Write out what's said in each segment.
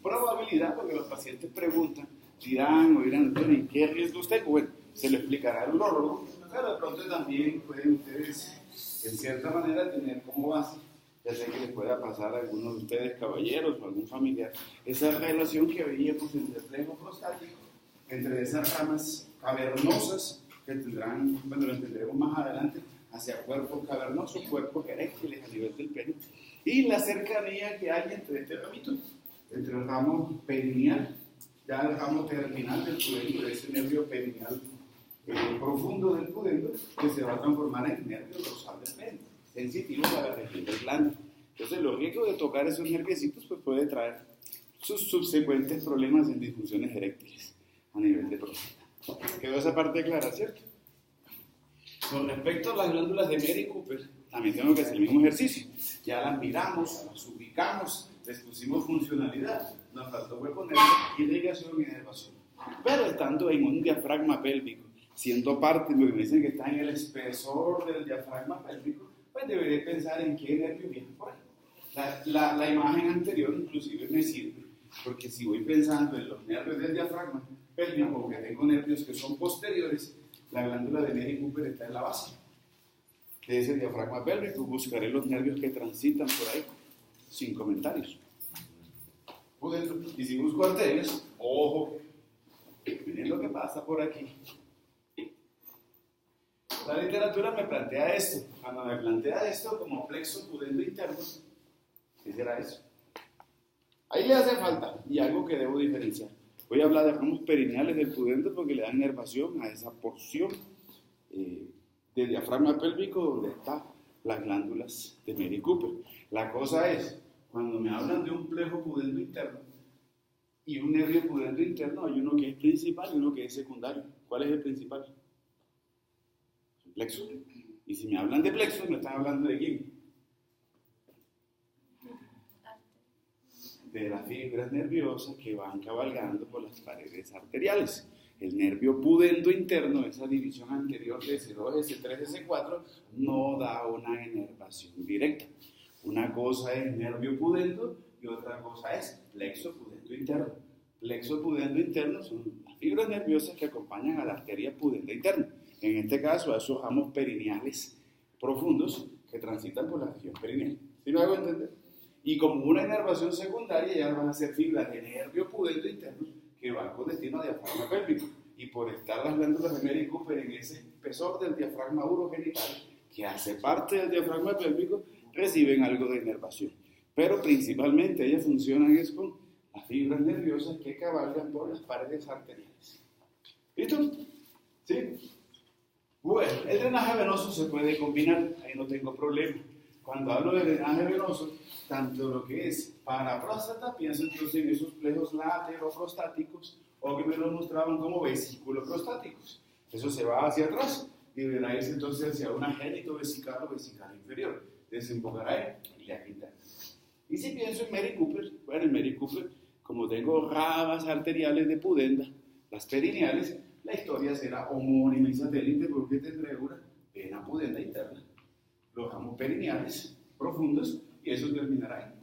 probabilidad, porque los pacientes preguntan, dirán, ¿en qué riesgo usted? Bueno, se lo explicará el urólogo, pero de pronto también pueden ustedes, en cierta manera, tener como base, ya sé que les pueda pasar a algunos de ustedes, caballeros o algún familiar, esa relación que veíamos entre el plejo prostático, entre esas ramas cavernosas que tendrán, bueno, lo entenderemos más adelante, hacia cuerpos cavernosos, cuerpos eréctiles a nivel del pene, y la cercanía que hay entre este ramito, entre el ramo perineal, ya el ramo terminal del pudendo, ese nervio perineal profundo del pudendo, que se va a transformar en nervio dorsal del pene, sensitivo para la región del glande. Entonces, los riesgos de tocar esos nerviecitos pues, puede traer sus subsecuentes problemas en disfunciones eréctiles a nivel de próstata. Quedó esa parte clara, ¿cierto? Con respecto a las glándulas de Mary Cooper, también tenemos que hacer el mismo ejercicio. Ya las miramos, las ubicamos, les pusimos funcionalidad. Nos faltó fue poner irrigación y inervación. Pero estando en un diafragma pélvico, siendo parte, porque me dicen que está en el espesor del diafragma pélvico, pues deberé pensar en qué nervio viene por ahí. La imagen anterior inclusive me sirve, porque si voy pensando en los nervios del diafragma pélvico, porque tengo nervios que son posteriores, la glándula de Mary Cooper está en la base de ese diafragma pélvico. Buscaré los nervios que transitan por ahí, sin comentarios. Y si busco arterias, ojo, miren lo que pasa por aquí. La literatura me plantea esto. Cuando me plantea esto como plexo pudendo interno, ¿qué será eso? Ahí le hace falta, y algo que debo diferenciar. Voy a hablar de ramos perineales del pudendo porque le dan inervación a esa porción del diafragma pélvico donde están las glándulas de Mary Cooper. La cosa es, cuando me hablan de un plejo pudendo interno y un nervio pudendo interno, hay uno que es principal y uno que es secundario. ¿Cuál es el principal? El plexo. Y si me hablan de plexo, me están hablando de quién? De las fibras nerviosas que van cabalgando por las paredes arteriales. El nervio pudendo interno, esa división anterior de S2, S3, S4, no da una inervación directa. Una cosa es nervio pudendo y otra cosa es plexo pudendo interno. Plexo pudendo interno son las fibras nerviosas que acompañan a la arteria pudenda interna. En este caso, a esos ramos perineales profundos que transitan por la región perineal. ¿Sí me hago entender? Y como una inervación secundaria ya van a ser fibras de nervio pudendo interno que van con destino a diafragma pélvico. Y por estar las glándulas de Mary Cooper en ese espesor del diafragma urogenital, que hace parte del diafragma pélvico, reciben algo de inervación. Pero principalmente ellas funcionan es con las fibras nerviosas que cabalgan por las paredes arteriales. ¿Listo? ¿Sí? Bueno, el drenaje venoso se puede combinar, ahí no tengo problema. Cuando hablo de drenaje venoso, tanto lo que es para próstata, pienso entonces en esos plejos lateroprostáticos o que me lo mostraban como vesículo-prostáticos. Eso se va hacia atrás y deberá irse entonces hacia un agénito vesical o vesical inferior. Desembocará en ilíaca interna. Y si pienso en Mary Cooper, bueno, en Mary Cooper, como tengo ramas arteriales de pudenda, las perineales, la historia será homónima y satélite porque tendré una vena pudenda interna. Los ramos perineales profundos y eso terminará en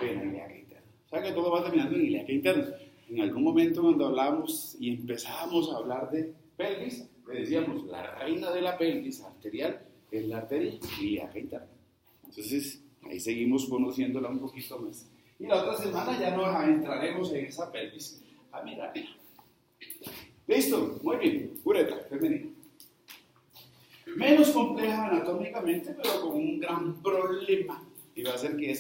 vena ilíaca interna. O sea que todo va terminando en ilíaca interna. En algún momento cuando hablamos y empezábamos a hablar de pelvis, le decíamos la reina de la pelvis arterial es la arteria ilíaca interna. Entonces ahí seguimos conociéndola un poquito más. Y la otra semana ya nos adentraremos en esa pelvis. Ah, mira. Listo, muy bien. Uretra femenina. Menos compleja anatómicamente, pero con un gran problema. Y va a ser que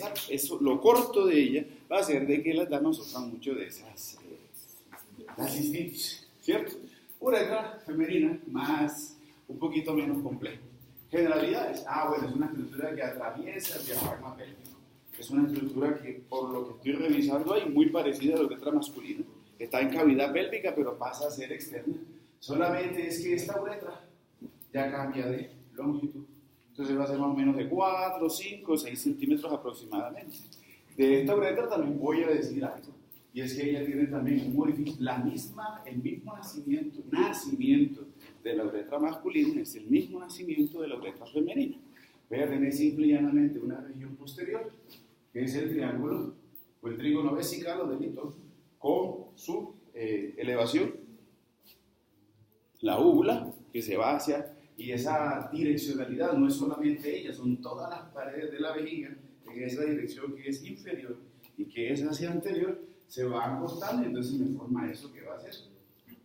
lo corto de ella va a ser de que las damas sufran mucho de esas cistitis, ¿cierto? Uretra femenina, un poquito menos compleja. Generalidades. Bueno, es una estructura que atraviesa el diafragma pélvico. Es una estructura que, por lo que estoy revisando ahí, muy parecida a la uretra masculina. Está en cavidad pélvica, pero pasa a ser externa. Solamente es que esta uretra ya cambia de longitud. Entonces va a ser más o menos de 4, 5, 6 centímetros aproximadamente. De esta uretra también voy a decir algo. Y es que ella tiene también un orificio, el mismo nacimiento de la uretra masculina es el mismo nacimiento de la uretra femenina. Voy a tener simple y llanamente una región posterior, que es el triángulo o el trígono vesical o delito, con su elevación, la úvula que se va hacia, y esa direccionalidad no es solamente ella, son todas las paredes de la vejiga en esa dirección que es inferior y que es hacia anterior, se va acostando y entonces me forma eso que va a ser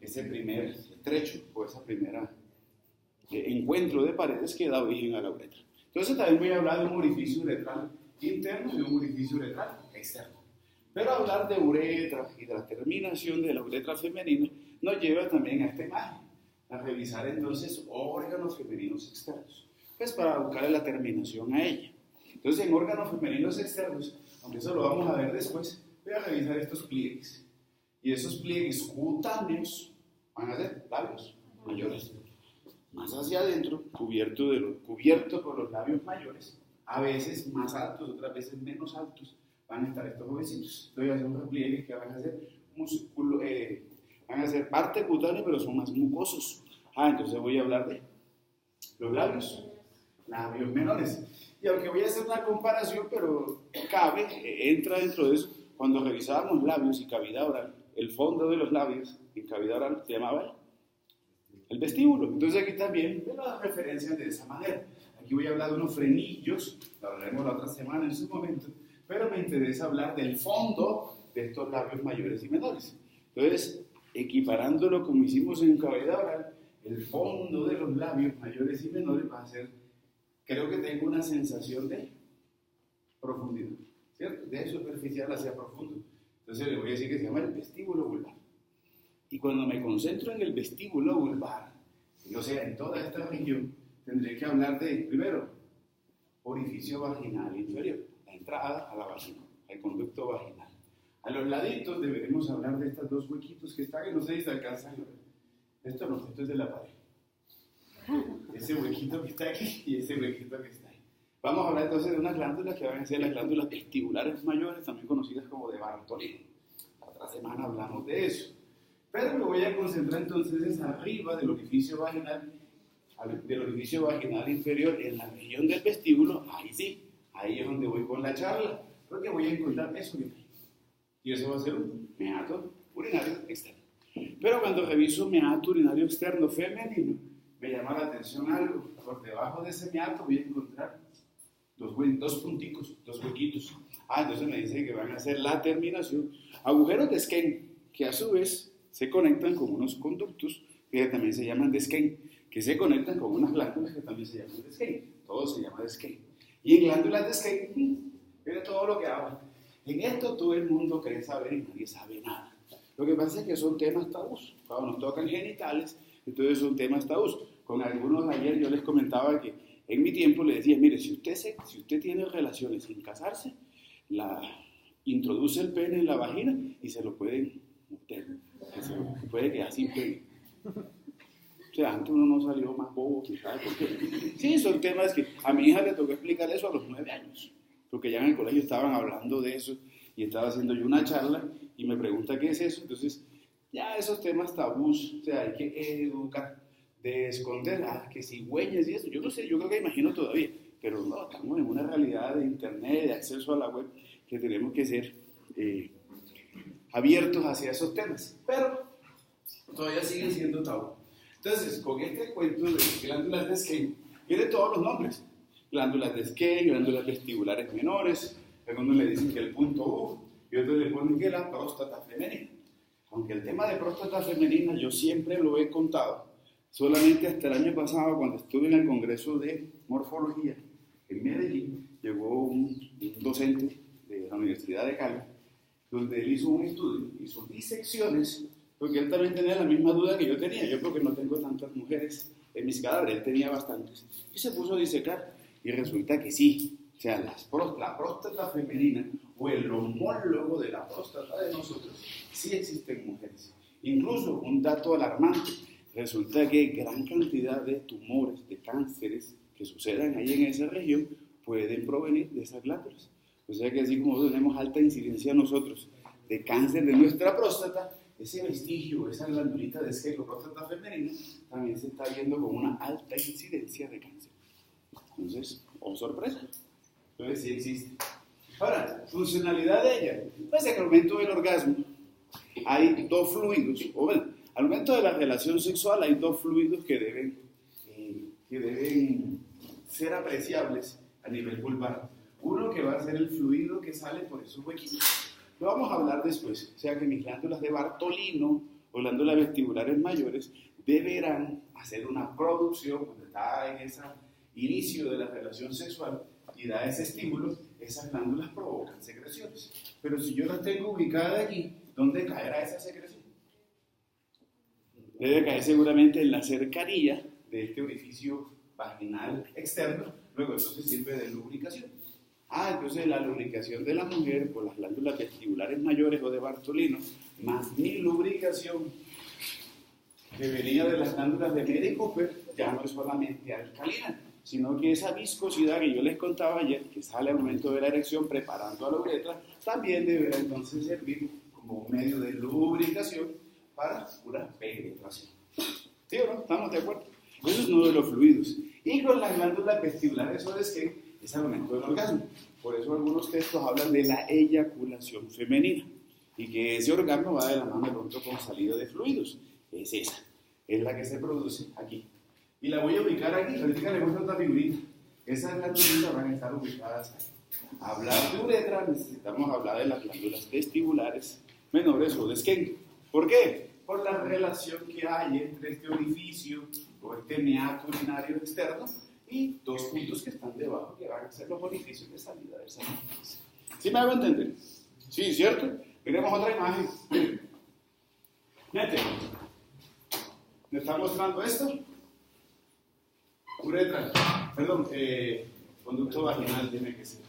ese primer trecho o esa primera encuentro de paredes que da origen a la uretra. Entonces también voy a hablar de un orificio uretral interno y un orificio uretral externo. Pero hablar de uretra y de la terminación de la uretra femenina nos lleva también a esta imagen, a revisar entonces órganos femeninos externos, pues para buscarle la terminación a ella. Entonces en órganos femeninos externos, aunque eso lo vamos a ver después, voy a revisar estos pliegues. Y esos pliegues cutáneos van a ser labios mayores, más hacia adentro, cubierto por los labios mayores, a veces más altos, otras veces menos altos, van a estar estos huesitos. Entonces voy a hacer unos pliegues que van a ser van a ser parte cutánea, pero son más mucosos. Entonces voy a hablar de los labios menores. Y aunque voy a hacer una comparación, pero entra dentro de eso, cuando revisábamos labios y cavidad oral, el fondo de los labios en cavidad oral se llamaba el vestíbulo. Entonces aquí también veo las referencias de esa manera. Aquí voy a hablar de unos frenillos, lo hablaremos la otra semana en su momento, pero me interesa hablar del fondo de estos labios mayores y menores. Entonces, equiparándolo como hicimos en cavidad oral, el fondo de los labios mayores y menores va a ser, creo que tengo una sensación de profundidad, ¿cierto? De superficial hacia profundo. Entonces le voy a decir que se llama el vestíbulo vulvar. Y cuando me concentro en el vestíbulo vulvar, o sea, en toda esta región, tendré que hablar de, primero, orificio vaginal inferior, la entrada a la vagina, el conducto vaginal. A los laditos deberemos hablar de estos dos huequitos que están, que no sé si se alcanzan a ver. Esto no, esto es de la pared. Ese huequito que está aquí y ese huequito que está ahí. Vamos a hablar entonces de unas glándulas que van a ser las glándulas vestibulares mayores, también conocidas como de Bartolino. La otra semana hablamos de eso. Pero me voy a concentrar entonces arriba del orificio vaginal inferior, en la región del vestíbulo. Ahí sí, ahí es donde voy con la charla, porque voy a encontrar eso que hay. Y eso va a ser un meato urinario externo. Pero cuando reviso meato urinario externo femenino, me llama la atención algo. Por debajo de ese meato voy a encontrar dos punticos, dos huequitos. Entonces me dice que van a ser la terminación. Agujeros de Skene, que a su vez se conectan con unos conductos que también se llaman de Skene, que se conectan con unas glándulas que también se llaman de Skene. Todo se llama de Skene. Y en glándulas de Skene, mira todo lo que habla. En esto todo el mundo cree saber y nadie sabe nada. Lo que pasa es que son temas tabús. Cuando nos tocan genitales, entonces son temas tabús. Con algunos ayer yo les comentaba que en mi tiempo les decía, mire, si usted tiene relaciones sin casarse, introduce el pene en la vagina y se lo pueden meter. Se puede quedar sin pene. O sea, antes uno no salió más bobo, ¿sabe por qué? Sí, son temas que a mi hija le tocó explicar eso a los 9 años. Porque ya en el colegio estaban hablando de eso y estaba haciendo yo una charla y me pregunta qué es eso. Entonces, ya esos temas tabús, o sea, hay que educar, de esconder, que cigüeñas y eso. Yo no sé, yo creo que imagino todavía, pero no, estamos en una realidad de internet, de acceso a la web, que tenemos que ser abiertos hacia esos temas. Pero todavía siguen siendo tabú. Entonces, con este cuento de glándulas de Skene, tiene todos los nombres. Glándulas de Skene, glándulas vestibulares menores, algunos le dicen que el punto U, y otros le ponen que la próstata femenina. Aunque el tema de próstata femenina yo siempre lo he contado, solamente hasta el año pasado, cuando estuve en el Congreso de Morfología en Medellín, llegó un docente de la Universidad de Cali, donde él hizo un estudio, hizo disecciones, porque él también tenía la misma duda que yo tenía, yo porque no tengo tantas mujeres en mis cadáveres, él tenía bastantes, y se puso a disecar. Y resulta que sí, o sea, la próstata femenina o el homólogo de la próstata de nosotros, sí existen mujeres. Incluso un dato alarmante, resulta que gran cantidad de tumores, de cánceres que sucedan ahí en esa región pueden provenir de esas glándulas. O sea que así como tenemos alta incidencia nosotros de cáncer de nuestra próstata, ese vestigio, esa glandulita de Skene o próstata femenina, también se está viendo con una alta incidencia de cáncer. Entonces, sorpresa. Entonces sí existe. Ahora, funcionalidad de ella. Pues en el momento del orgasmo hay dos fluidos, o bueno, al momento de la relación sexual hay dos fluidos que deben ser apreciables a nivel vulvar. Uno que va a ser el fluido que sale por esos huequitos. Lo vamos a hablar después. O sea que mis glándulas de Bartolino o glándulas vestibulares mayores deberán hacer una producción cuando está en ese inicio de la relación sexual y da ese estímulo, esas glándulas provocan secreciones. Pero si yo las tengo ubicadas aquí, ¿dónde caerá esa secreción? Debe caer seguramente en la cercanía de este orificio vaginal externo, luego entonces sirve de lubricación. Entonces la lubricación de la mujer por las glándulas vestibulares mayores o de Bartolino, más mi lubricación que venía de las glándulas de Mary Cooper, ya no es solamente alcalina, sino que esa viscosidad que yo les contaba ayer, que sale al momento de la erección preparando a la uretra, también deberá entonces servir como un medio de lubricación para una penetración. ¿Sí o no? ¿Estamos de acuerdo? Eso es uno de los fluidos. Y con las glándulas vestibulares, ¿eso es qué? Es el momento del orgasmo. Por eso algunos textos hablan de la eyaculación femenina y que ese orgasmo va de la mano de pronto con salida de fluidos. Es esa, es la que se produce aquí. Y la voy a ubicar aquí. Ahorita le muestro otra figurita. Esas glándulas van a estar ubicadas aquí. Hablar de uretra, necesitamos hablar de las glándulas vestibulares menores o de Skene. ¿Por qué? Por la relación que hay entre este orificio o este meato urinario externo y dos puntos que están debajo, que van a ser los orificios de salida de esa matriz. ¿Sí me hago entender? Sí, ¿cierto? Veremos otra imagen. Mete. ¿Me está mostrando esto? Uretra. Perdón, conducto vaginal, tiene que ser.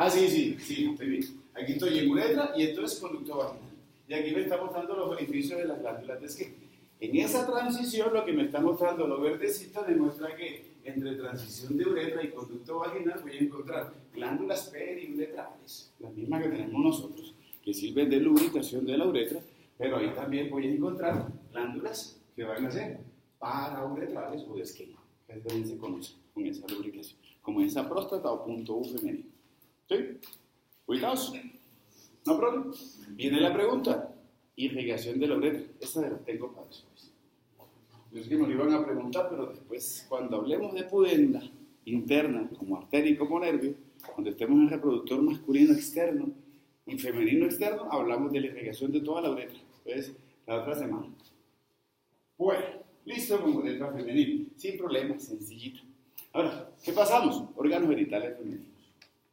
Sí, estoy bien. Aquí estoy en uretra y esto es conducto vaginal. Y aquí me está mostrando los orificios de las glándulas de Skene. En esa transición, lo que me está mostrando lo verdecito demuestra que entre transición de uretra y conducto vaginal voy a encontrar glándulas periuretrales, las mismas que tenemos nosotros, que sirven de lubricación de la uretra, pero ahí también voy a encontrar glándulas que van a ser parauretrales o de Skene, que también se conoce con esa lubricación, como esa próstata o punto U femenino. ¿Sí? ¿Ubicados? ¿No problema? Viene la pregunta. Irrigación de la uretra. Esta la tengo para después. Yo sé que me lo iban a preguntar, pero después, cuando hablemos de pudenda interna, como arteria y como nervio, cuando estemos en el reproductor masculino externo y femenino externo, hablamos de la irrigación de toda la uretra. Entonces, la otra semana. Bueno, listo con uretra femenina. Sin problema, sencillito. Ahora, ¿qué pasamos? Órganos genitales femeninos.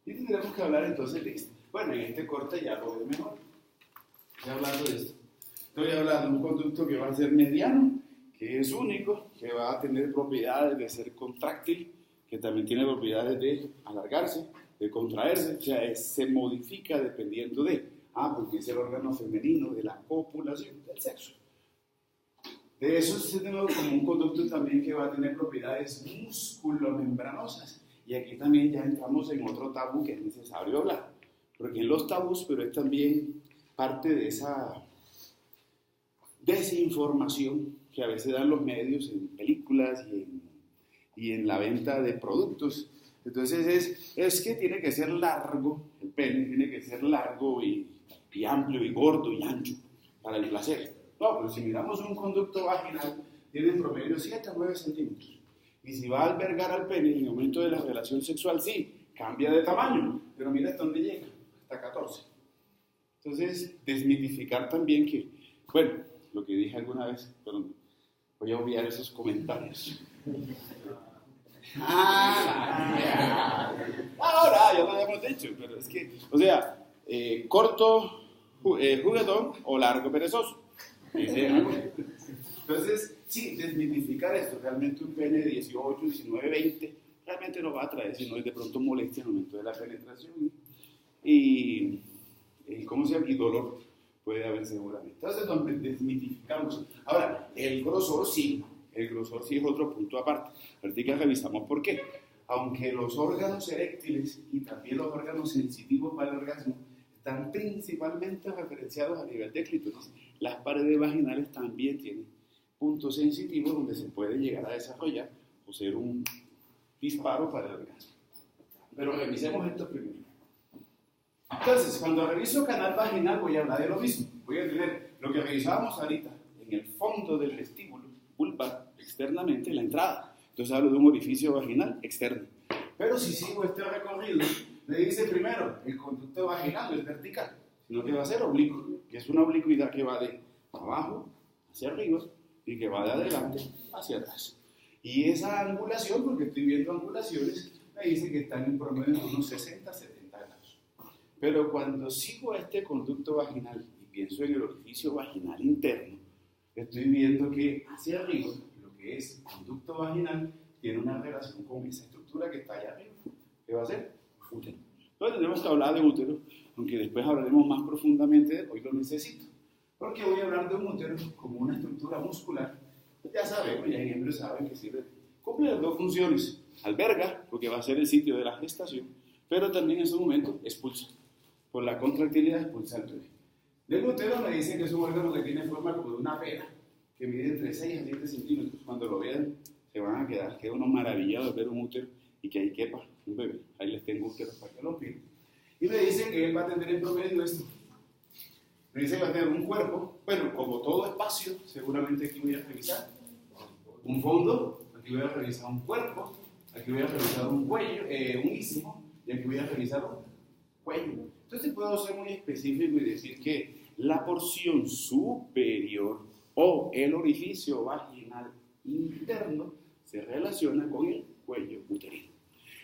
Y tendremos que hablar entonces de esto. Bueno, en este corte ya lo veo mejor. Estoy hablando de esto. Estoy hablando de un conducto que va a ser mediano, que es único, que va a tener propiedades de ser contráctil, que también tiene propiedades de alargarse, de contraerse, o sea, se modifica dependiendo porque es el órgano femenino de la copulación, del sexo. De eso se tiene como un conducto también que va a tener propiedades musculomembranosas. Y aquí también ya entramos en otro tabú que es necesario hablar. Porque en los tabús, pero es también parte de esa desinformación que a veces dan los medios en películas y en la venta de productos. Entonces es que tiene que ser largo, el pene tiene que ser largo y amplio y gordo y ancho para el placer. No, pero si miramos un conducto vaginal, tiene en promedio 7 a 9 centímetros. Y si va a albergar al pene en el momento de la relación sexual, sí, cambia de tamaño, pero mira hasta dónde llega, hasta 14. Entonces, desmitificar también que, bueno, lo que dije alguna vez, pero voy a obviar esos comentarios. Ahora, ya lo habíamos dicho, pero es que, o sea, corto, juguetón o largo, perezoso. Entonces, sí, desmitificar esto, realmente un pene de 18, 19, 20, realmente no va a traer, sino es de pronto molestia en el momento de la penetración y ¿cómo se llama? Y dolor puede haber seguramente. Entonces, donde desmitificamos. Ahora, el grosor sí es otro punto aparte. Ahorita revisamos por qué. Aunque los órganos eréctiles y también los órganos sensitivos para el orgasmo están principalmente referenciados a nivel de clítoris, las paredes vaginales también tienen puntos sensitivos donde se puede llegar a desarrollar o ser un disparo para el orgasmo. Pero revisemos esto primero. Entonces, cuando reviso canal vaginal voy a hablar de lo mismo. Voy a tener lo que revisábamos ahorita en el fondo del vestíbulo, vulva, externamente, la entrada. Entonces hablo de un orificio vaginal externo. Pero si sigo este recorrido, me dice primero, el conducto vaginal no es vertical, sino que va a ser oblicuo, que es una oblicuidad que va de abajo hacia arriba y que va de adelante hacia atrás. Y esa angulación, porque estoy viendo angulaciones, me dice que están en promedio de unos 60, 70 grados. Pero cuando sigo este conducto vaginal y pienso en el orificio vaginal interno, estoy viendo que hacia arriba, lo que es conducto vaginal, tiene una relación con esa estructura que está allá arriba. ¿Qué va a ser? Útero. Entonces tenemos que hablar de útero, aunque después hablaremos más profundamente de él. Hoy lo necesito. Porque voy a hablar de un útero como una estructura muscular. Ya sabemos, ya siempre saben que sirve. Cumple las dos funciones. Alberga, porque va a ser el sitio de la gestación, pero también en su momento expulsa. Por la contractilidad expulsa al bebé. Del útero me dicen que es un órgano que tiene forma como de una pera, que mide entre 6 a 7 centímetros. Cuando lo vean, se van a quedar unos maravillados de ver un útero y que ahí quepa un bebé. Ahí les tengo úteros para que lo miren. Y me dicen que él va a tener en promedio esto. Me dicen que va a tener un cuerpo, bueno, como todo espacio, seguramente aquí voy a revisar un fondo, aquí voy a revisar un cuerpo, aquí voy a revisar un cuello, un istmo, y aquí voy a revisar un cuello. Entonces puedo ser muy específico y decir que la porción superior o el orificio vaginal interno se relaciona con el cuello uterino.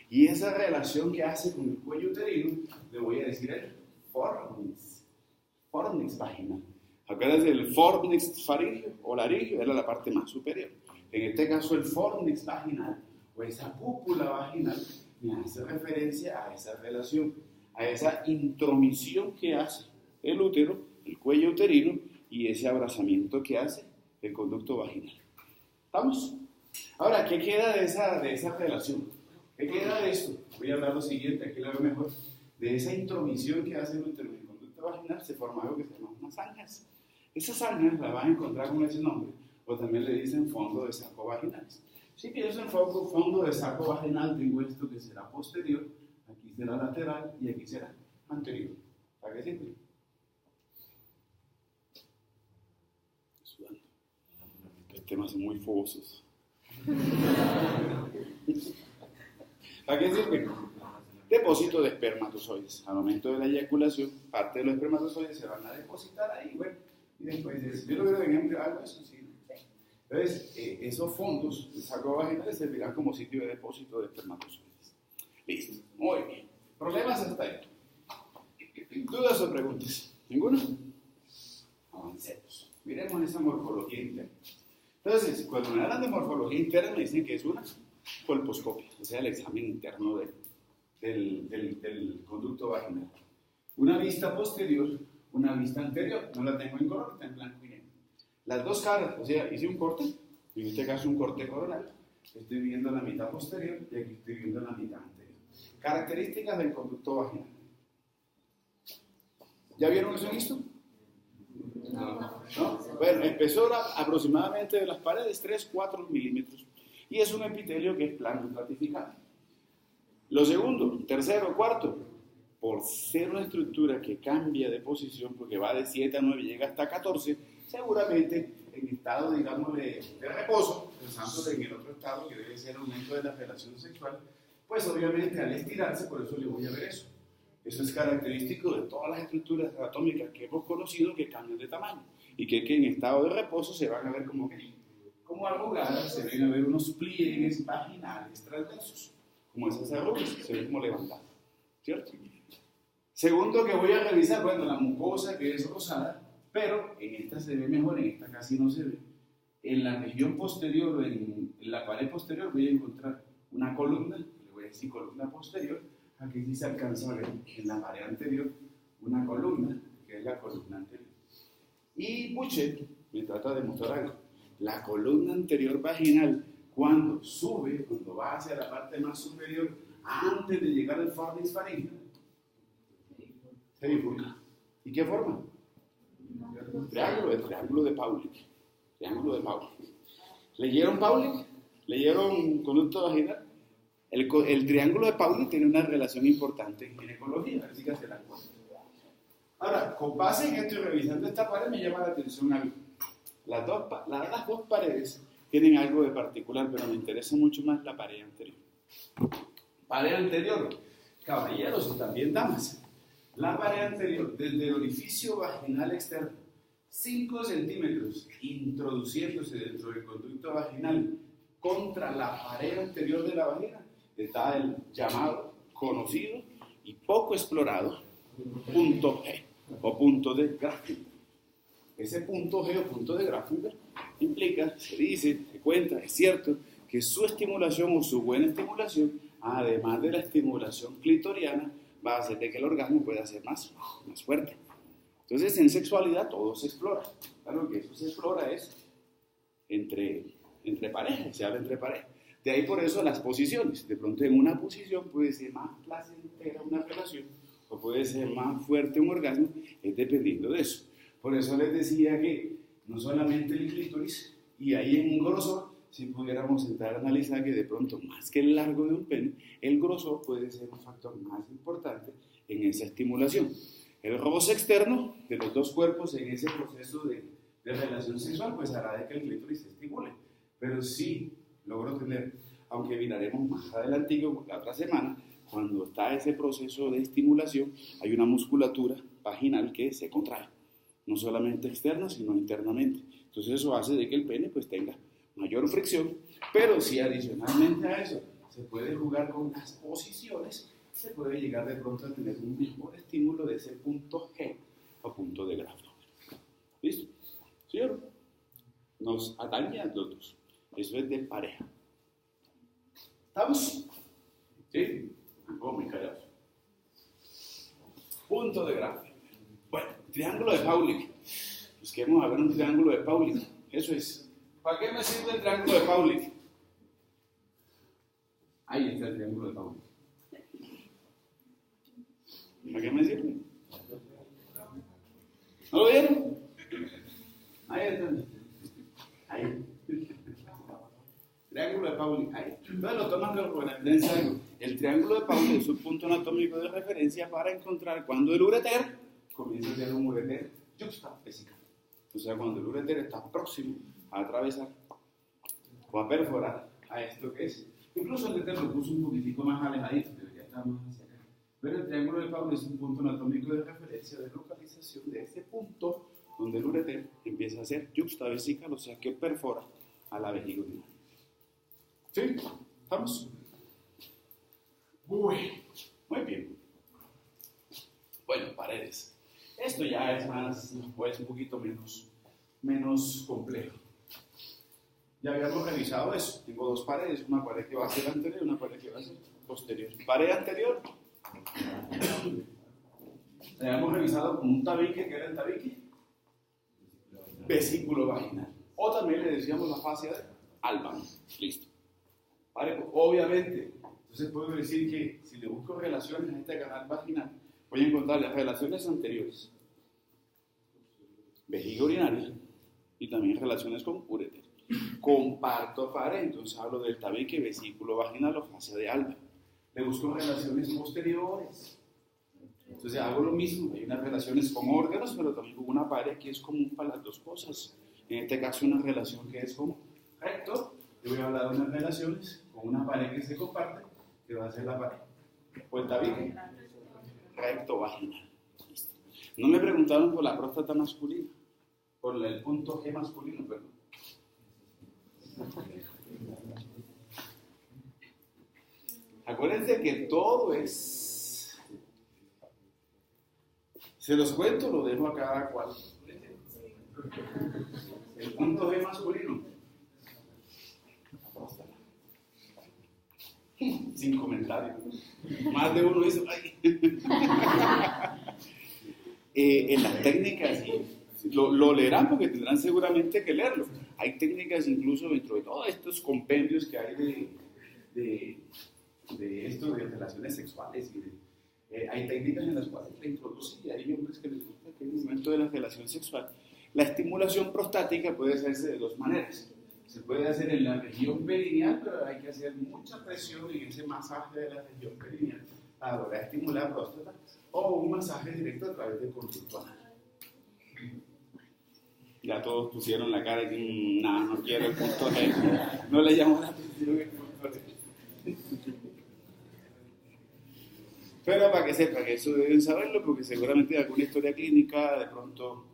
Y esa relación que hace con el cuello uterino, le voy a decir el fornix vaginal. Acuérdense, el fornix faringio o laringio era la parte más superior. En este caso, el fornix vaginal o esa cúpula vaginal me hace referencia a esa relación, a esa intromisión que hace el útero, el cuello uterino y ese abrazamiento que hace el conducto vaginal. ¿Estamos? Ahora, ¿qué queda de esa relación? ¿Qué queda de esto? Voy a hablar lo siguiente, aquí lo veo mejor. De esa intromisión que hace el útero en el conducto vaginal se forma algo que se llama unas zanjas. Esas zanjas las van a encontrar con ese nombre, o también le dicen fondo de saco vaginal. Si pienso en fondo de saco vaginal, tengo esto que será posterior, aquí será lateral y aquí será anterior. ¿Para qué sirve? Sudando. Los temas son muy fogosos. ¿Para qué sirve? Depósito de espermatozoides. Al momento de la eyaculación, parte de los espermatozoides se van a depositar ahí, bueno, y después yo lo veo en ejemplo, algo eso sí. Entonces, esos fondos de saco vaginal servirán como sitio de depósito de espermatozoides. Listo, muy bien. ¿Problemas hasta ahí? ¿Dudas o preguntas? ¿Ninguno? Avancemos. Miremos esa morfología interna. Entonces, cuando me hablan de morfología interna, me dicen que es una colposcopia, o sea, el examen interno del conducto vaginal. Una vista posterior, una vista anterior. No la tengo en color, está en blanco y negro. Las dos caras, o sea, hice un corte, en este caso un corte coronal. Estoy viendo la mitad posterior y aquí estoy viendo la mitad anterior. Características del conducto vaginal. ¿Ya vieron eso listo? ¿No? Bueno, espesor aproximadamente de las paredes 3-4 milímetros y es un epitelio que es plano y estratificado. Lo segundo, tercero, cuarto, por ser una estructura que cambia de posición porque va de 7 a 9 y llega hasta 14, seguramente en estado, digamos, de reposo, pensando en el otro estado que debe ser el aumento de la relación sexual, pues obviamente al estirarse, por eso le voy a ver eso. Eso es característico de todas las estructuras anatómicas que hemos conocido que cambian de tamaño y que en estado de reposo se van a ver como arrugadas, se ven a ver unos pliegues vaginales transversos, como esas arrugas, se ven como levantadas, ¿cierto? Segundo que voy a revisar, bueno, la mucosa que es rosada, pero en esta se ve mejor, en esta casi no se ve. En la región posterior, en la pared posterior, voy a encontrar una columna, le voy a decir columna posterior. Aquí sí se alcanza a ver en la pared anterior una columna, que es la columna anterior. Y Buchet me trata de mostrar algo. La columna anterior vaginal, cuando sube, cuando va hacia la parte más superior, antes de llegar al fornix faringio, se bifurca. ¿Y qué forma? El triángulo de Pauling. Triángulo de Pauling. ¿Leyeron Pauling? ¿Leyeron conducto vaginal? El triángulo de Pauli tiene una relación importante en ginecología, así que se la cuento. Ahora, con base en esto y revisando esta pared, me llama la atención algo. Las dos paredes tienen algo de particular, pero me interesa mucho más la pared anterior. Pared anterior, caballeros y también damas. La pared anterior, desde el orificio vaginal externo, 5 centímetros, introduciéndose dentro del conducto vaginal contra la pared anterior de la vagina, está el llamado, conocido y poco explorado punto G o punto de Grafenberg. Ese punto G o punto de Grafenberg implica, se dice, se cuenta, es cierto, que su estimulación o su buena estimulación, además de la estimulación clitoriana, va a hacer de que el orgasmo pueda ser más fuerte. Entonces, en sexualidad todo se explora. Claro que eso se explora es entre parejas, se habla entre parejas. De ahí por eso las posiciones. De pronto en una posición puede ser más placentera una relación o puede ser más fuerte un orgasmo, es dependiendo de eso. Por eso les decía que no solamente el clítoris, y ahí en un grosor, si pudiéramos entrar a analizar que de pronto más que el largo de un pene, el grosor puede ser un factor más importante en esa estimulación. El roce externo de los dos cuerpos en ese proceso de relación sexual pues hará de que el clítoris se estimule. Pero sí logro tener, aunque miraremos más adelante la otra semana, cuando está ese proceso de estimulación hay una musculatura vaginal que se contrae, no solamente externa sino internamente. Entonces eso hace de que el pene pues tenga mayor fricción, pero si adicionalmente a eso se puede jugar con las posiciones, se puede llegar de pronto a tener un mejor estímulo de ese punto G o punto de Grafenberg. ¿Listo? ¿Sí o no? Nos atañe a los dos. Eso es de pareja. ¿Estamos? ¿Sí? Oh, muy callados. Punto de Grafenberg. Bueno, triángulo de Pauli. Pues queremos ver un triángulo de Pauli. Eso es. ¿Para qué me sirve el triángulo de Pauli? Ahí está el triángulo de Pauli. ¿Para qué me sirve? ¿No lo vieron? Ahí está. Ahí. Triángulo de Pauli. Ahí. Entonces lo toman como referencia. El triángulo de Pauli es un punto anatómico de referencia para encontrar cuando el ureter comienza a ser un ureter yuxtavésico. O sea, cuando el ureter está próximo a atravesar o a perforar a esto que es. Incluso el ureter lo puso un poquitico más alejadito, debería estar más hacia acá. Pero el triángulo de Pauli es un punto anatómico de referencia de localización de ese punto donde el ureter empieza a ser yuxtavesical, o sea que perfora a la vejiga urinaria. ¿Sí? ¿Estamos? Muy bien. Bueno, paredes. Esto ya es más, pues un poquito menos complejo. Ya habíamos revisado eso. Tengo dos paredes, una pared que va a ser anterior y una pared que va a ser posterior. Pared anterior. La habíamos revisado con un tabique, ¿qué era el tabique? Vesículo vaginal. O también le decíamos la fascia de Albano. Listo. Vale, obviamente. Entonces puedo decir que si le busco relaciones a este canal vaginal, voy a encontrar las relaciones anteriores, vejiga urinaria y también relaciones con ureter. Comparto pared, entonces hablo del tabique, vesículo vaginal o fascia de Albano. Le busco relaciones posteriores. Entonces hago lo mismo, hay unas relaciones con órganos, pero también con una pared que es común para las dos cosas. En este caso una relación que es como recto. Yo voy a hablar de unas relaciones con una pared que se comparte, que va a ser la pared. O el tabique, recto vaginal. Listo. No me preguntaron por la próstata masculina, por el punto G masculino, perdón. Acuérdense que todo es... Se los cuento, lo dejo a cada cual. El punto G masculino. Sin comentarios. Más de uno dice, ay. En las técnicas, lo leerán porque tendrán seguramente que leerlo. Hay técnicas incluso dentro de todos estos compendios que hay de esto de relaciones sexuales. Hay técnicas en las cuales la introducen y hay hombres que les gusta que en el momento de la relación sexual la estimulación prostática puede hacerse de dos maneras. Se puede hacer en la región perineal, pero hay que hacer mucha presión en ese masaje de la región perineal para lograr estimular la próstata, o un masaje directo a través del conducto anal. Ya todos pusieron la cara y nada, no quiero el punto G, no le llamó la atención el punto G. Pero para que sepan que eso deben saberlo, porque seguramente hay alguna historia clínica, de pronto,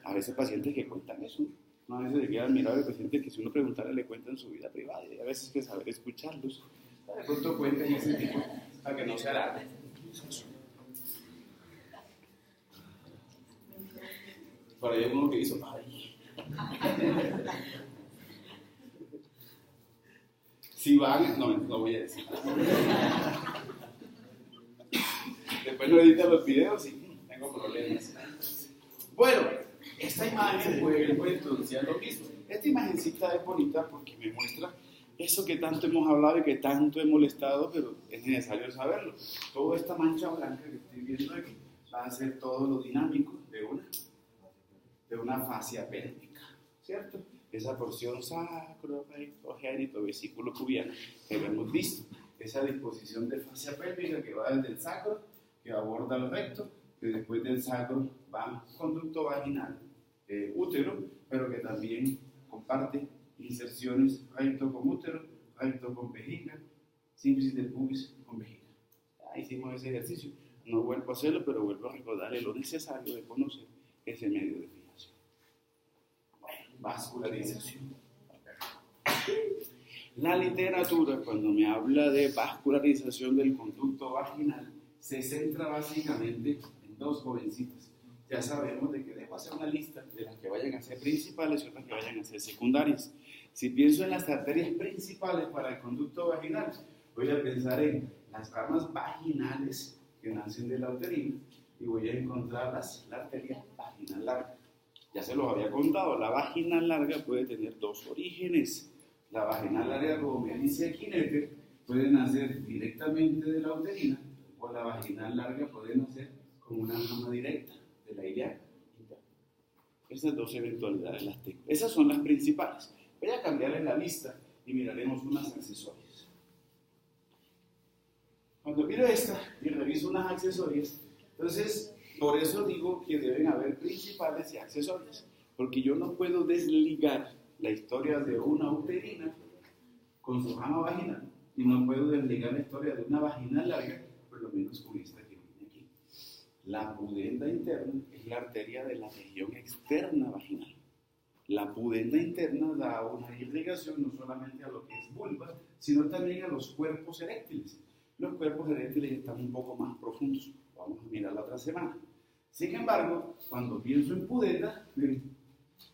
a veces pacientes que cuentan eso. No, a veces se queda admirado de pacientes que si uno preguntara le cuentan su vida privada, y a veces hay que saber escucharlos. De pronto cuentan ese tipo, para que no se alarme. Por ahí hay uno que hizo, ay. Si van, no voy a decir. Después no editan los videos y tengo problemas. Bueno, esta imagen vuelvo entonces a lo mismo. Esta imagencita es bonita porque me muestra eso que tanto hemos hablado y que tanto he molestado, pero es necesario saberlo. Toda esta mancha blanca que estoy viendo aquí va a ser todo lo dinámico de una fascia pélvica, ¿cierto? Esa porción sacro, recto, génito, vesículo pubiano que hemos visto. Esa disposición de fascia pélvica que va desde el sacro, que aborda el recto, que después del sacro va conducto vaginal, útero, pero que también comparte inserciones recto con útero, recto con vejiga, sínfisis del pubis con vejiga. Ya hicimos ese ejercicio, no vuelvo a hacerlo, pero vuelvo a recordarle lo necesario de conocer ese medio de fijación. Bueno, vascularización. La literatura, cuando me habla de vascularización del conducto vaginal, se centra básicamente en dos jovencitas. Ya sabemos de que debo hacer una lista de las que vayan a ser principales y otras que vayan a ser secundarias. Si pienso en las arterias principales para el conducto vaginal, voy a pensar en las ramas vaginales que nacen de la uterina y voy a encontrarlas la arteria vaginal larga. Ya se los había contado, la vaginal larga puede tener dos orígenes. La vaginal larga, como me dice aquí Netter, puede nacer directamente de la uterina, o la vaginal larga puede nacer como una rama directa de la ilíaca. Esas dos eventualidades las tengo. Esas son las principales. Voy a cambiarles la lista y miraremos unas accesorias. Cuando miro esta y reviso unas accesorias, entonces por eso digo que deben haber principales y accesorias, porque yo no puedo desligar la historia de una uterina con su rama vaginal y no puedo desligar la historia de una vaginal larga, por lo menos con esta que viene aquí. La pudenda interna es la arteria de la región externa vaginal. La pudenda interna da una irrigación no solamente a lo que es vulva, sino también a los cuerpos eréctiles. Los cuerpos eréctiles están un poco más profundos. Vamos a mirar la otra semana. Sin embargo, cuando pienso en pudenda,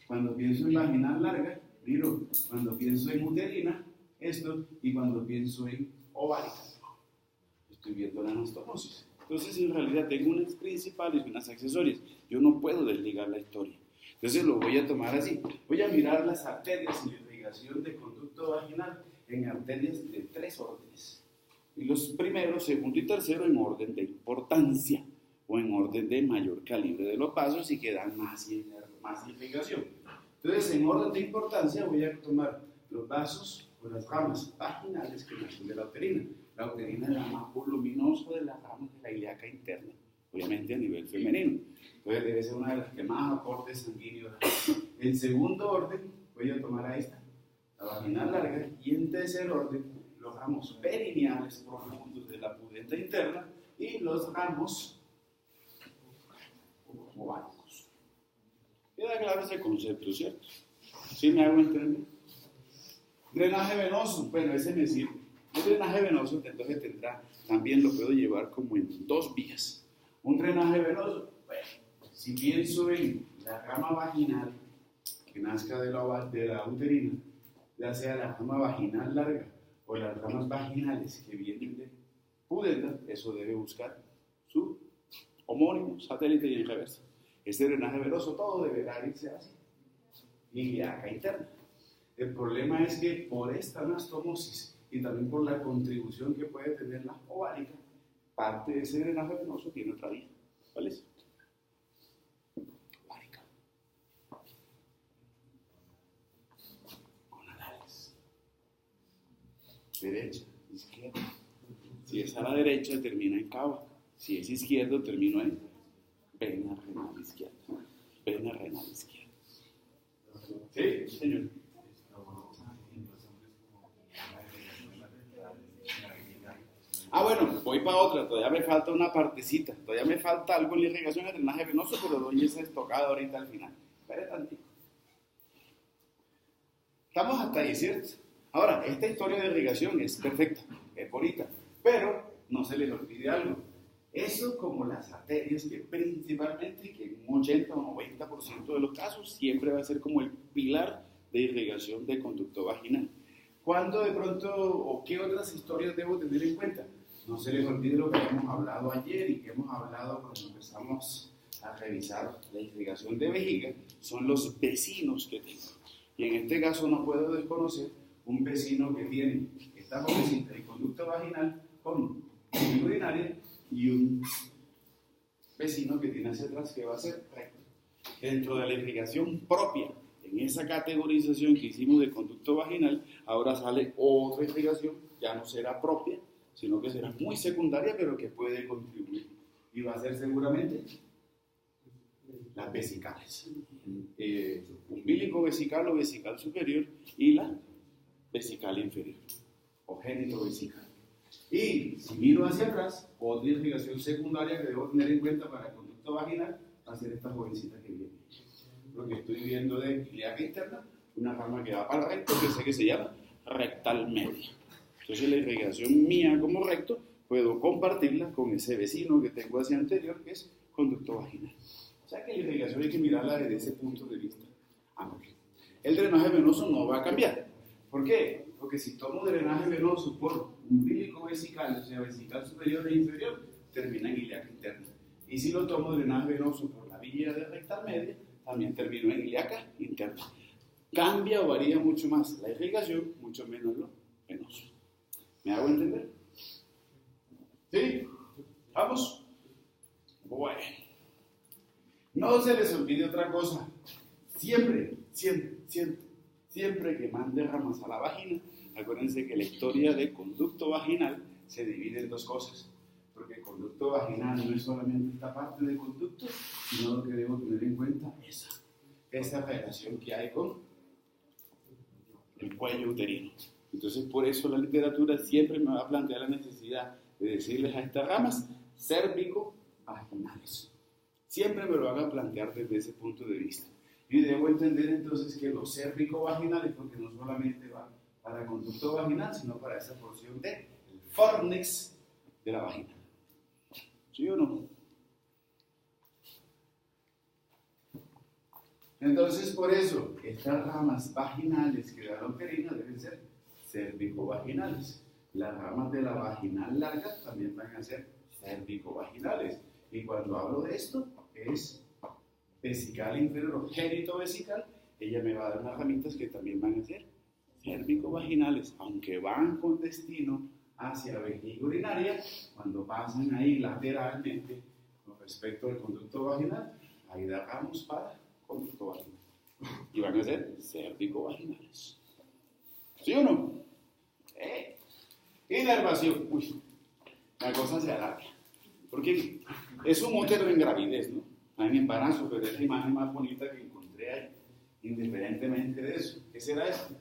cuando pienso en vaginal larga, miro, cuando pienso en uterina, esto, y cuando pienso en ovárica, estoy viendo la anastomosis. Entonces, en realidad, tengo unas principales y unas accesorias. Yo no puedo desligar la historia. Entonces, lo voy a tomar así. Voy a mirar las arterias y la irrigación del conducto vaginal en arterias de tres órdenes. Y los primeros, segundo y tercero en orden de importancia o en orden de mayor calibre de los vasos y que dan más irrigación. Entonces, en orden de importancia voy a tomar los vasos o las ramas vaginales que nacen de la uterina. La uterina es la más voluminosa de las ramas de la ilíaca interna, obviamente a nivel femenino. Entonces debe ser una de las que más aporte sanguíneo da. En segundo orden voy a tomar a esta, la vaginal larga, y en tercer orden los ramos perineales profundos de la pudenda interna y los ramos ováricos. Queda claro ese concepto, ¿cierto? ¿Sí me hago entender? Drenaje venoso, bueno, ese me sirve. El drenaje venoso entonces tendrá, también lo puedo llevar como en dos vías. Un drenaje venoso, bueno, si pienso en la rama vaginal que nazca de la uterina, ya sea la rama vaginal larga o las ramas vaginales que vienen de pudenda, eso debe buscar su homónimo, satélite y en reversa. Este drenaje venoso todo deberá irse así, ilíaca interna. El problema es que por esta anastomosis y también por la contribución que puede tener la ovárica, parte de ese drenaje venoso tiene otra vía. ¿Cuál es? Ovárica. la derecha termina en cava. Si es izquierdo, termino en vena renal izquierda. Vena renal izquierda. ¿Sí, señor? Bueno, voy para otra, todavía me falta una partecita, todavía me falta algo en la irrigación y el drenaje venoso, pero doy esa estocada ahorita al final. Espere tantito. Estamos hasta ahí, ¿cierto? Ahora, esta historia de irrigación es perfecta, es bonita, pero no se les olvide algo. Eso como las arterias, que principalmente, que en un 80 o 90% de los casos, siempre va a ser como el pilar de irrigación de conducto vaginal. ¿Cuándo de pronto, o qué otras historias debo tener en cuenta? No se les olvide lo que hemos hablado ayer y que hemos hablado cuando empezamos a revisar la irrigación de vejiga, son los vecinos que tengo. Y en este caso no puedo desconocer un vecino que tiene esta jovencita de conducto vaginal con urinaria y un vecino que tiene hacia atrás que va a ser recto. Dentro de la irrigación propia, en esa categorización que hicimos de conducto vaginal, ahora sale otra irrigación, ya no será propia, sino que será muy secundaria, pero que puede contribuir. Y va a ser seguramente las vesicales. Umbilico vesical o vesical superior y la vesical inferior, o génito vesical. Y si miro hacia atrás, otra irrigación secundaria que debo tener en cuenta para el conducto vaginal va a ser esta jovencita que viene. Lo que estoy viendo de ilíaca interna, una rama que va para el recto, que sé que se llama rectal media. Entonces la irrigación mía como recto puedo compartirla con ese vecino que tengo hacia anterior, que es conducto vaginal. O sea que la irrigación hay que mirarla desde ese punto de vista amplio. El drenaje venoso no va a cambiar. ¿Por qué? Porque si tomo drenaje venoso por umbilico vesical, o sea, vesical superior e inferior, termina en ilíaca interna. Y si lo tomo drenaje venoso por la vía de rectal media, también termino en ilíaca interna. Cambia o varía mucho más la irrigación, mucho menos lo venoso. ¿Me hago entender? ¿Sí? ¿Vamos? Bueno. No se les olvide otra cosa. Siempre que mande ramas a la vagina, acuérdense que la historia de conducto vaginal se divide en dos cosas. Porque el conducto vaginal no es solamente esta parte del conducto, sino lo que debo tener en cuenta es esa relación que hay con el cuello uterino. Entonces, por eso la literatura siempre me va a plantear la necesidad de decirles a estas ramas cérvico-vaginales. Siempre me lo van a plantear desde ese punto de vista. Y debo entender entonces que los cérvico-vaginales, porque no solamente va para el conducto vaginal, sino para esa porción del fornix de la vagina. ¿Sí o no? Entonces, por eso, estas ramas vaginales que da la uterina deben ser cérvico-vaginales. Las ramas de la vaginal larga también van a ser cérvico-vaginales. Y cuando hablo de esto, es vesical inferior o génito vesical, ella me va a dar unas ramitas que también van a ser cérvico-vaginales, aunque van con destino hacia vejiga urinaria, cuando pasan ahí lateralmente con respecto al conducto vaginal, ahí damos para conducto vaginal. Y van a ser cérvico-vaginales. ¿Sí o no? Inervación. Uy, la cosa se alarga. Porque es un útero en gravidez, ¿no? Hay un embarazo, pero es la imagen más bonita que encontré ahí, indiferentemente de eso. ¿Qué será esto?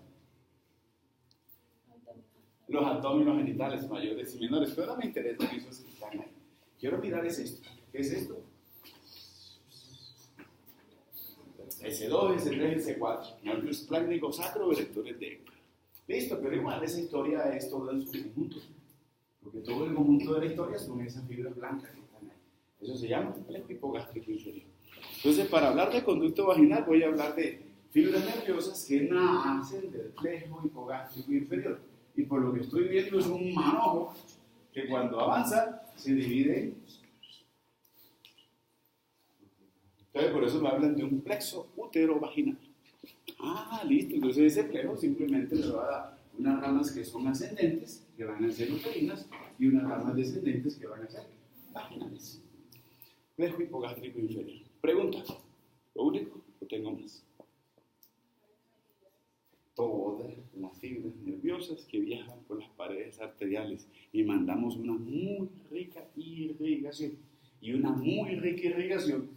Los abdómenes genitales mayores y menores, pero no me interesa esos que están ahí. Quiero mirar es esto. ¿Qué es esto? S2, S3, S4. Nervios plácnicos sacro, erectores de Ekman. Listo, pero igual esa historia es todo en su conjunto. Porque todo el conjunto de la historia son esas fibras blancas que están ahí. Eso se llama plejo hipogástrico inferior. Entonces, para hablar de conducto vaginal, voy a hablar de fibras nerviosas que nacen del plejo hipogástrico inferior. Y por lo que estoy viendo es un manojo que cuando avanza se divide en... Entonces, por eso me hablan de un plexo útero-vaginal. Listo. Entonces, ese plejo simplemente le va a dar unas ramas que son ascendentes, que van a ser uterinas, y unas ramas descendentes que van a ser vaginales. Plejo hipogástrico inferior. Pregunta. ¿Lo único o tengo más? todas las fibras nerviosas que viajan por las paredes arteriales y mandamos una muy rica irrigación. Y una muy rica irrigación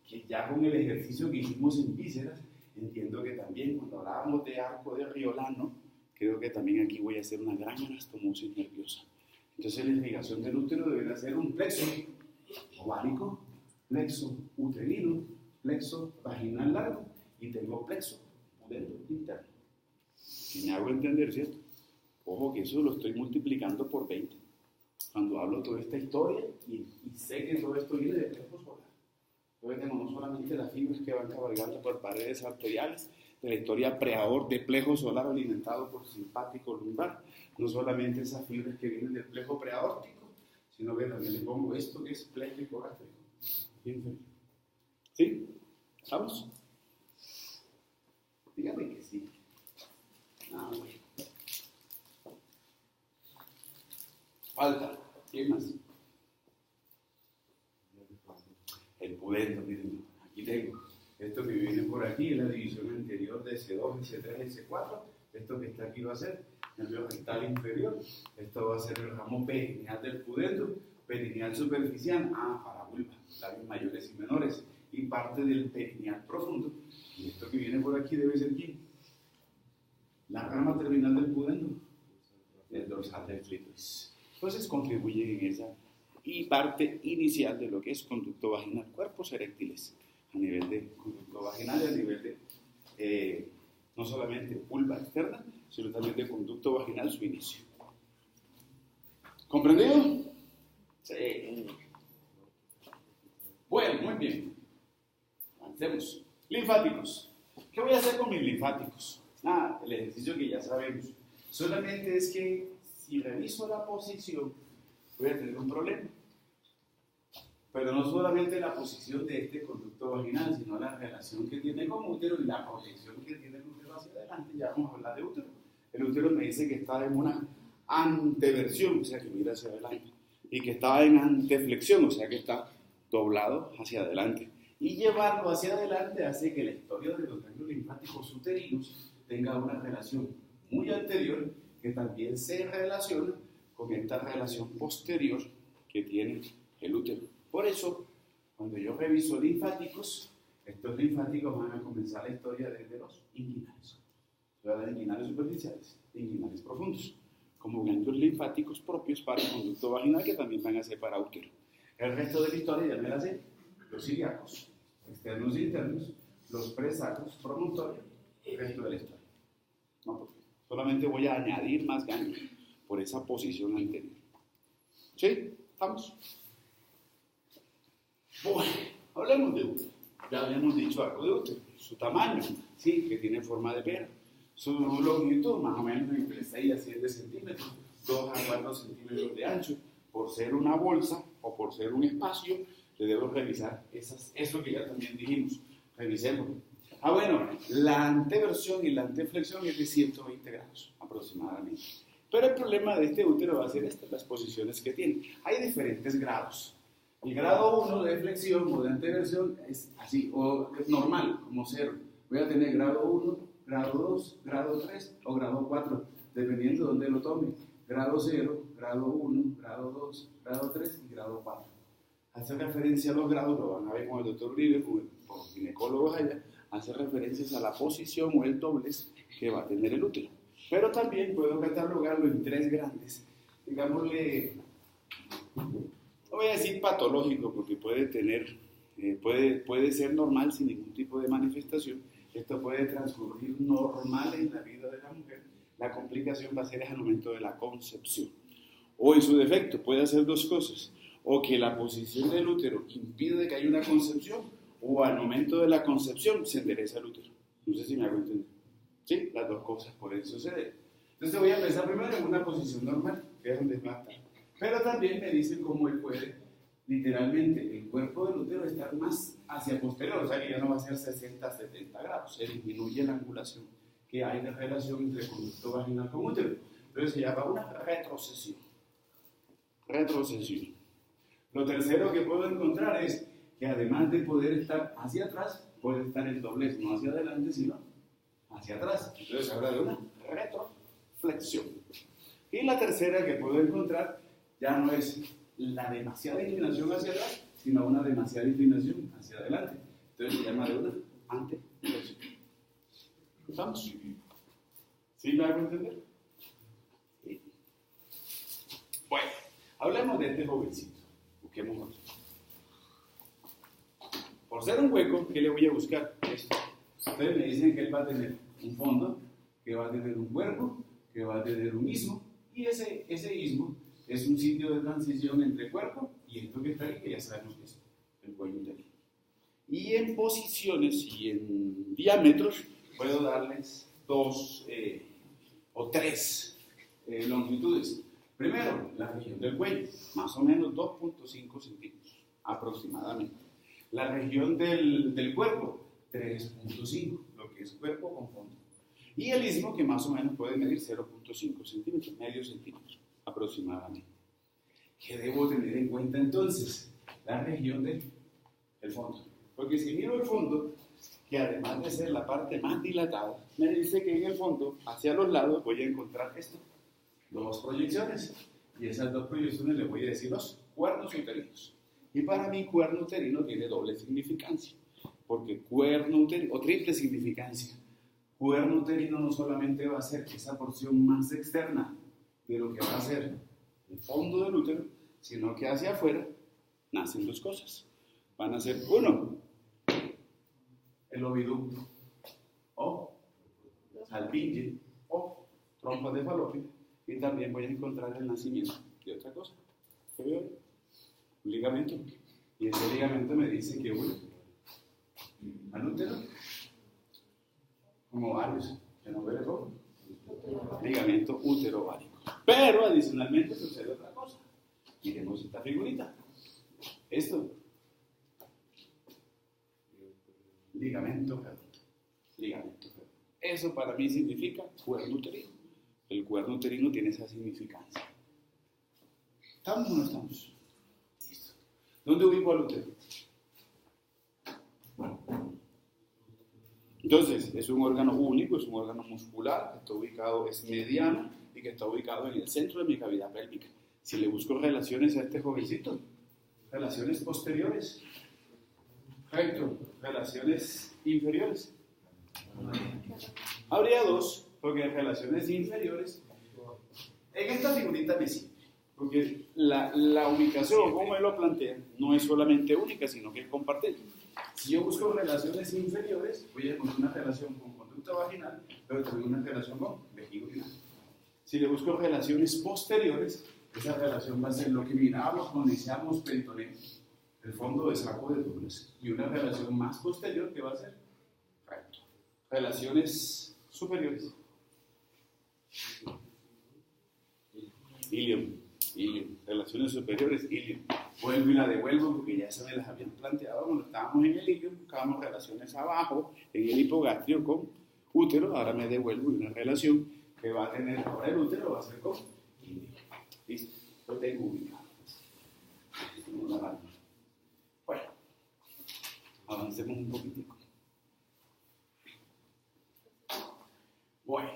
que ya con el ejercicio que hicimos en vísceras, entiendo que también cuando hablábamos de arco de Riolano, creo que también aquí voy a hacer una gran anastomosis nerviosa. Entonces la irrigación del útero debería ser un plexo ovárico, plexo uterino, plexo vaginal largo y tengo plexo pudendo interno. Si me hago entender, ¿cierto? Ojo que eso lo estoy multiplicando por 20. Cuando hablo toda esta historia y sé que todo esto viene de plexo solar. Entonces tengo no solamente las fibras que van cabalgando por paredes arteriales, de la historia preador de plejo solar alimentado por simpático lumbar, no solamente esas fibras que vienen del plejo preaórtico, sino que también le pongo esto que es plejo gástrico. ¿Sí? ¿Estamos? Dígame que sí. Bueno. Falta. ¿Quién más? El pudendo, miren, aquí tengo. Esto que viene por aquí es la división anterior de S2, S3, S4. Esto que está aquí va a ser nervio rectal inferior. Esto va a ser el ramo perineal del pudendo, perineal superficial, para vulva, labios mayores y menores, y parte del perineal profundo. Y esto que viene por aquí debe ser ¿quién? La rama terminal del pudendo, el dorsal del clítoris. Entonces contribuyen en esa y parte inicial de lo que es conducto vaginal, cuerpos eréctiles a nivel de conducto vaginal y a nivel de no solamente vulva externa, sino también de conducto vaginal su inicio. ¿Comprendido? Sí. Bueno, muy bien. Avancemos. Linfáticos. ¿Qué voy a hacer con mis linfáticos? El ejercicio que ya sabemos. Solamente es que si reviso la posición, voy a tener un problema. Pero no solamente la posición de este conducto vaginal, sino la relación que tiene con útero y la proyección que tiene el útero hacia adelante. Ya vamos a hablar de útero. El útero me dice que está en una anteversión, o sea que mira hacia adelante, y que está en anteflexión, o sea que está doblado hacia adelante. Y llevarlo hacia adelante hace que la historia de los ganglios linfáticos uterinos tenga una relación muy anterior que también se relaciona con esta relación posterior que tiene el útero. Por eso, cuando yo reviso linfáticos, estos linfáticos van a comenzar la historia desde los inguinales. De inguinales superficiales, inguinales profundos, como ganglios linfáticos propios para el conducto vaginal que también van a ser para útero. El resto de la historia ya me la sé. Los ilíacos, externos e internos, los presacros, promontorio, el resto de la historia. No, porque solamente voy a añadir más ganglios por esa posición anterior. ¿Sí? ¿Estamos? Bueno, hablemos de útero. Ya habíamos dicho algo de útero. Su tamaño, sí, que tiene forma de pera. Su longitud, más o menos entre 6 a 7 centímetros, 2 a 4 centímetros de ancho. Por ser una bolsa o por ser un espacio, le debo revisar eso que ya también dijimos. Revisemos. Bueno, la anteversión y la anteflexión es de 120 grados aproximadamente. Pero el problema de este útero va a ser las posiciones que tiene. Hay diferentes grados. El grado 1 de flexión o de anteversión es así, o normal, como 0. Voy a tener grado 1, grado 2, grado 3 o grado 4, dependiendo de dónde lo tome. Grado 0, grado 1, grado 2, grado 3 y grado 4. Hace referencia a los grados, lo van a ver con el doctor Uribe, con los ginecólogos allá, hace referencias a la posición o el doblez que va a tener el útero. Pero también puedo catalogarlo en 3 grandes. Digámosle, no voy a decir patológico, porque puede ser normal sin ningún tipo de manifestación. Esto puede transcurrir normal en la vida de la mujer. La complicación va a ser al momento de la concepción. O en su defecto, puede hacer 2 cosas. O que la posición del útero impide que haya una concepción, o al momento de la concepción se endereza el útero. No sé si me hago entender. Sí, las 2 cosas pueden suceder. Entonces voy a empezar primero en una posición normal, que es donde va a estar. Pero también me dicen cómo él puede, literalmente, el cuerpo del útero estar más hacia posterior, o sea que ya no va a ser 60-70 grados, se disminuye la angulación que hay de relación entre conducto vaginal con útero. Entonces se llama una retrocesión. Retrocesión. Lo tercero que puedo encontrar es que además de poder estar hacia atrás, puede estar el doblez, no hacia adelante, sino hacia atrás. Entonces habla de una retroflexión. Y la tercera que puedo encontrar ya no es la demasiada inclinación hacia atrás, sino una demasiada inclinación hacia adelante. Entonces se llama de una anteflexión. ¿Estamos? ¿Sí me hago entender? Sí. Bueno, hablemos de este jovencito. Busquemos otro. Por ser un hueco, ¿qué le voy a buscar? Esto. Ustedes me dicen que él va a tener un fondo, que va a tener un cuerpo, que va a tener un istmo, y ese istmo es un sitio de transición entre cuerpo y esto que está ahí, que ya sabemos que es el cuello uterino. Y en posiciones y en diámetros puedo darles dos o tres longitudes. Primero, la región del cuello, más o menos 2.5 centímetros aproximadamente. La región del cuerpo, 3.5, lo que es cuerpo con fondo. Y el istmo, que más o menos puede medir 0.5 centímetros, medio centímetro aproximadamente. ¿Qué debo tener en cuenta entonces? La región del fondo. Porque si miro el fondo, que además de ser la parte más dilatada, me dice que en el fondo, hacia los lados, voy a encontrar esto. Dos proyecciones. Y esas dos proyecciones le voy a decir los cuernos uterinos. Y para mí, cuerno uterino tiene doble significancia. Porque cuerno uterino, o triple significancia. Cuerno uterino no solamente va a ser esa porción más externa de lo que va a ser el fondo del útero, sino que hacia afuera nacen dos cosas. Van a ser, uno, el oviducto, o salpinge, o trompa de falopio, y también voy a encontrar el nacimiento de otra cosa. ¿Qué veo? Un ligamento. Y ese ligamento me dice que une al útero, como varios, que no ve cómo. Ligamento útero-ovárico. Pero adicionalmente sucede otra cosa. Miremos esta figurita. Esto. Ligamento redondo. Ligamento redondo. Eso para mí significa cuerno uterino. El cuerno uterino tiene esa significancia. ¿Estamos o no estamos? Listo. ¿Dónde ubico al útero? Entonces, es un órgano único, es un órgano muscular, que está ubicado, es mediano y que está ubicado en el centro de mi cavidad pélvica. Si le busco relaciones a este jovencito, relaciones posteriores, recto, relaciones inferiores. Habría dos, porque en relaciones inferiores, en esta figurita me sirve, porque la ubicación, como él lo plantea, no es solamente única, sino que es compartida. Si yo busco relaciones inferiores, voy a encontrar una relación con conducto vaginal, pero también una relación con vejiga urinal. Si le busco relaciones posteriores, esa relación va a ser lo que mirábamos cuando iniciamos peritoneo, el fondo de saco de Douglas, y una relación más posterior que va a ser recto. Relaciones superiores. Ilium. Relaciones superiores, ilium. Vuelvo y la devuelvo porque ya se me las habían planteado cuando estábamos en el ilium, buscábamos relaciones abajo, en el hipogastrio con útero, ahora me devuelvo y una relación que va a tener ahora el útero va a ser con ilium. Listo, lo tengo ubicado. Bueno, avancemos un poquitico. Bueno,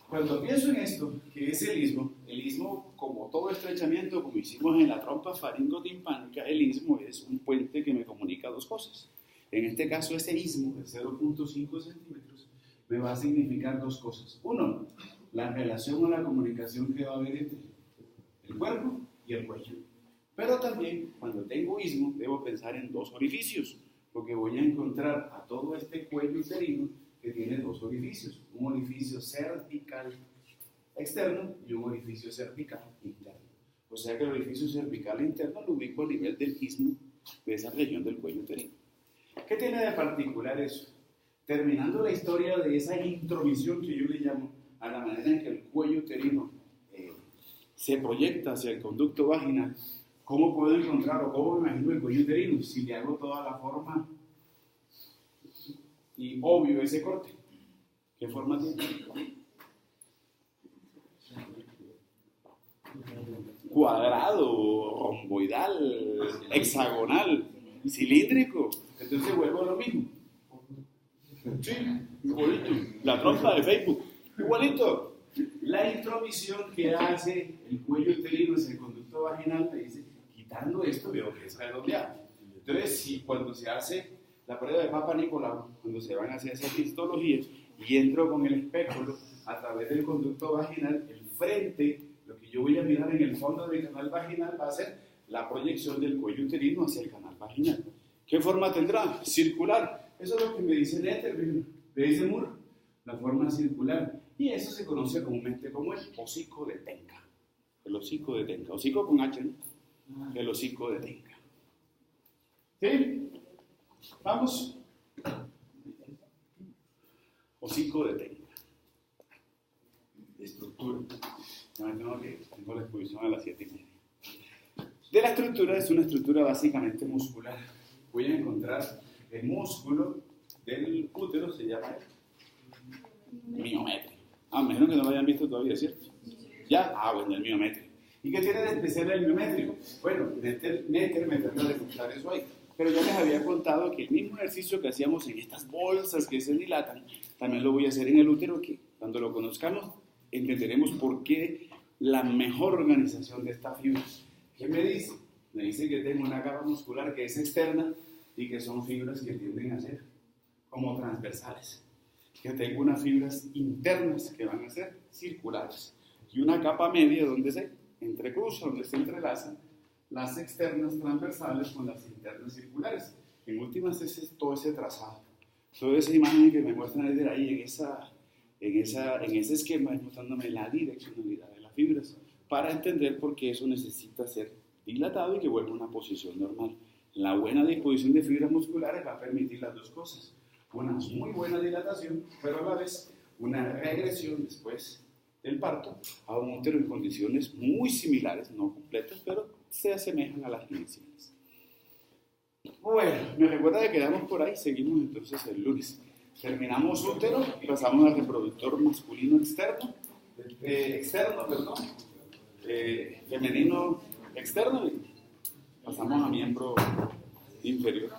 cuando pienso en esto, que es el istmo, como todo estrechamiento, como hicimos en la trompa faringotimpánica, el istmo es un puente que me comunica dos cosas. En este caso, ese istmo de 0.5 centímetros me va a significar dos cosas. Uno, la relación o la comunicación que va a haber entre el cuerpo y el cuello. Pero también, cuando tengo istmo, debo pensar en dos orificios, porque voy a encontrar a todo este cuello uterino que tiene dos orificios, un orificio cervical externo y un orificio cervical interno. O sea que el orificio cervical interno lo ubico a nivel del istmo de esa región del cuello uterino. ¿Qué tiene de particular eso? Terminando la historia de esa intromisión que yo le llamo a la manera en que el cuello uterino se proyecta hacia el conducto vaginal, ¿cómo puedo encontrar o cómo me imagino el cuello uterino? Si le hago toda la forma y obvio ese corte, ¿qué forma tiene? Cuadrado, romboidal, hexagonal, cilíndrico. Entonces vuelvo a lo mismo. Sí, igualito. La trompa de Facebook, igualito. La intromisión que hace el cuello uterino hacia el conducto vaginal me dice, quitando esto veo que es redondeado. Entonces, si cuando se hace la prueba de Papa Nicolau, cuando se van a hacer esas histologías y entro con el espéculo a través del conducto vaginal, el frente, lo que yo voy a mirar en el fondo del canal vaginal va a ser la proyección del cuello uterino hacia el canal vaginal. ¿Qué forma tendrá? Circular. Eso es lo que me dice Nether, me dice Moore, la forma circular. Y eso se conoce comúnmente como el hocico de Tenca. El hocico de Tenca. Hocico con H, ¿no? El hocico de Tenca. ¿Sí? Vamos. Hocico de Tenca. Estructura. Tengo la exposición a las 7:30. De la estructura, es una estructura básicamente muscular. Voy a encontrar el músculo del útero, se llama miometrio. Menos que no lo hayan visto todavía, ¿cierto? ¿Ya? Bueno, el miometrio. ¿Y qué tiene de especial el miometrio? Bueno, Nether me trata de contar eso ahí. Pero ya les había contado que el mismo ejercicio que hacíamos en estas bolsas que se dilatan, también lo voy a hacer en el útero, que cuando lo conozcamos entenderemos por qué la mejor organización de esta fibra. ¿Qué me dice? Me dice que tengo una capa muscular que es externa y que son fibras que tienden a ser como transversales. Que tengo unas fibras internas que van a ser circulares y una capa media donde se entrecruzan, donde se entrelazan las externas transversales con las internas circulares. En últimas, ese es todo ese trazado. Toda esa imagen que me muestran ahí en ese esquema es mostrándome la direccionalidad de las fibras para entender por qué eso necesita ser dilatado y que vuelva a una posición normal. La buena disposición de fibras musculares va a permitir las dos cosas. Una muy buena dilatación, pero a la vez una regresión después del parto a un útero en condiciones muy similares, no completas, pero se asemejan a las iniciales. Bueno, me recuerda que quedamos por ahí, seguimos entonces el lunes. Terminamos útero y pasamos al reproductor masculino femenino externo y pasamos a miembro inferior.